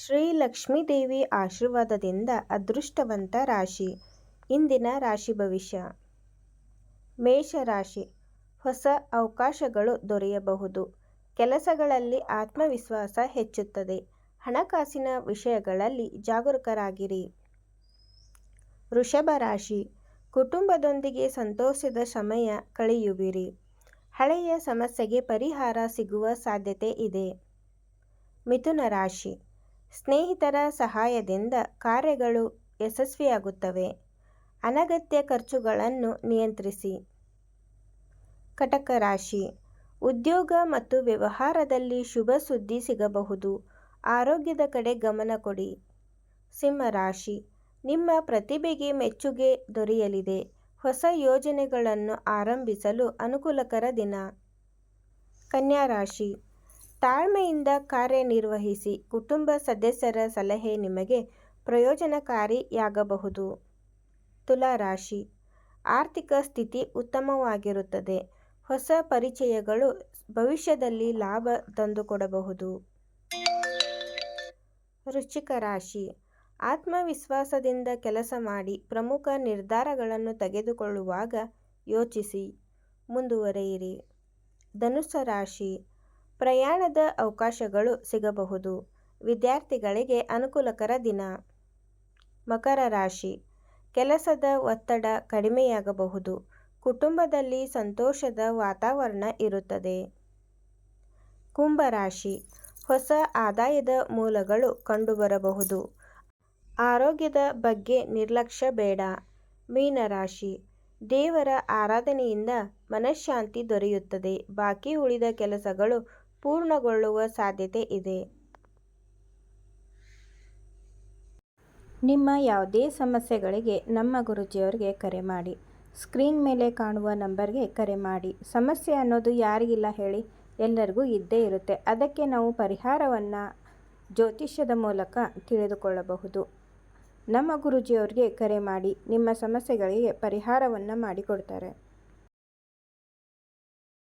ಶ್ರೀ ಲಕ್ಷ್ಮೀದೇವಿ ಆಶೀರ್ವಾದದಿಂದ ಅದೃಷ್ಟವಂತ ರಾಶಿ. ಇಂದಿನ ರಾಶಿ ಭವಿಷ್ಯ. ಮೇಷರಾಶಿ. ಹೊಸ ಅವಕಾಶಗಳು ದೊರೆಯಬಹುದು. ಕೆಲಸಗಳಲ್ಲಿ ಆತ್ಮವಿಶ್ವಾಸ ಹೆಚ್ಚುತ್ತದೆ. ಹಣಕಾಸಿನ ವಿಷಯಗಳಲ್ಲಿ ಜಾಗರೂಕರಾಗಿರಿ. ವೃಷಭ ರಾಶಿ. ಕುಟುಂಬದೊಂದಿಗೆ ಸಂತೋಷದ ಸಮಯ ಕಳೆಯುವಿರಿ. ಹಳೆಯ ಸಮಸ್ಯೆಗೆ ಪರಿಹಾರ ಸಿಗುವ ಸಾಧ್ಯತೆ ಇದೆ. ಮಿಥುನ ರಾಶಿ. ಸ್ನೇಹಿತರ ಸಹಾಯದಿಂದ ಕಾರ್ಯಗಳು ಯಶಸ್ವಿಯಾಗುತ್ತವೆ. ಅನಗತ್ಯ ಖರ್ಚುಗಳನ್ನು ನಿಯಂತ್ರಿಸಿ. ಕಟಕ ರಾಶಿ. ಉದ್ಯೋಗ ಮತ್ತು ವ್ಯವಹಾರದಲ್ಲಿ ಶುಭ ಸುದ್ದಿ ಸಿಗಬಹುದು. ಆರೋಗ್ಯದ ಕಡೆ ಗಮನ ಕೊಡಿ. ಸಿಂಹ ರಾಶಿ. ನಿಮ್ಮ ಪ್ರತಿಭೆಗೆ ಮೆಚ್ಚುಗೆ ದೊರೆಯಲಿದೆ. ಹೊಸ ಯೋಜನೆಗಳನ್ನು ಆರಂಭಿಸಲು ಅನುಕೂಲಕರ ದಿನ. ಕನ್ಯಾ ರಾಶಿ. ತಾಳ್ಮೆಯಿಂದ ಕಾರ್ಯನಿರ್ವಹಿಸಿ. ಕುಟುಂಬ ಸದಸ್ಯರ ಸಲಹೆ ನಿಮಗೆ ಪ್ರಯೋಜನಕಾರಿಯಾಗಬಹುದು. ತುಲಾ ರಾಶಿ. ಆರ್ಥಿಕ ಸ್ಥಿತಿ ಉತ್ತಮವಾಗಿರುತ್ತದೆ. ಹೊಸ ಪರಿಚಯಗಳು ಭವಿಷ್ಯದಲ್ಲಿ ಲಾಭ ತಂದುಕೊಡಬಹುದು. ವೃಶ್ಚಿಕ ರಾಶಿ. ಆತ್ಮವಿಶ್ವಾಸದಿಂದ ಕೆಲಸ ಮಾಡಿ. ಪ್ರಮುಖ ನಿರ್ಧಾರಗಳನ್ನು ತೆಗೆದುಕೊಳ್ಳುವಾಗ ಯೋಚಿಸಿ ಮುಂದುವರಿಯಿರಿ. ಧನುಸ್ಸು ರಾಶಿ. ಪ್ರಯಾಣದ ಅವಕಾಶಗಳು ಸಿಗಬಹುದು. ವಿದ್ಯಾರ್ಥಿಗಳಿಗೆ ಅನುಕೂಲಕರ ದಿನ. ಮಕರ ರಾಶಿ. ಕೆಲಸದ ಒತ್ತಡ ಕಡಿಮೆಯಾಗಬಹುದು. ಕುಟುಂಬದಲ್ಲಿ ಸಂತೋಷದ ವಾತಾವರಣ ಇರುತ್ತದೆ. ಕುಂಭ ರಾಶಿ. ಹೊಸ ಆದಾಯದ ಮೂಲಗಳು ಕಂಡುಬರಬಹುದು. ಆರೋಗ್ಯದ ಬಗ್ಗೆ ನಿರ್ಲಕ್ಷ್ಯ ಬೇಡ. ಮೀನ ರಾಶಿ. ದೇವರ ಆರಾಧನೆಯಿಂದ ಮನಃಶಾಂತಿ ದೊರೆಯುತ್ತದೆ. ಬಾಕಿ ಉಳಿದ ಕೆಲಸಗಳು ಪೂರ್ಣಗೊಳ್ಳುವ ಸಾಧ್ಯತೆ ಇದೆ. ನಿಮ್ಮ ಯಾವುದೇ ಸಮಸ್ಯೆಗಳಿಗೆ ನಮ್ಮ ಗುರೂಜಿಯವರಿಗೆ ಕರೆ ಮಾಡಿ. ಸ್ಕ್ರೀನ್ ಮೇಲೆ ಕಾಣುವ ನಂಬರ್ಗೆ ಕರೆ ಮಾಡಿ. ಸಮಸ್ಯೆ ಅನ್ನೋದು ಯಾರಿಗಿಲ್ಲ ಹೇಳಿ, ಎಲ್ಲರಿಗೂ ಇದ್ದೇ ಇರುತ್ತೆ. ಅದಕ್ಕೆ ನಾವು ಪರಿಹಾರವನ್ನು ಜ್ಯೋತಿಷ್ಯದ ಮೂಲಕ ತಿಳಿದುಕೊಳ್ಳಬಹುದು. ನಮ್ಮ ಗುರೂಜಿಯವರಿಗೆ ಕರೆ ಮಾಡಿ. ನಿಮ್ಮ ಸಮಸ್ಯೆಗಳಿಗೆ ಪರಿಹಾರವನ್ನು ಮಾಡಿಕೊಡ್ತಾರೆ.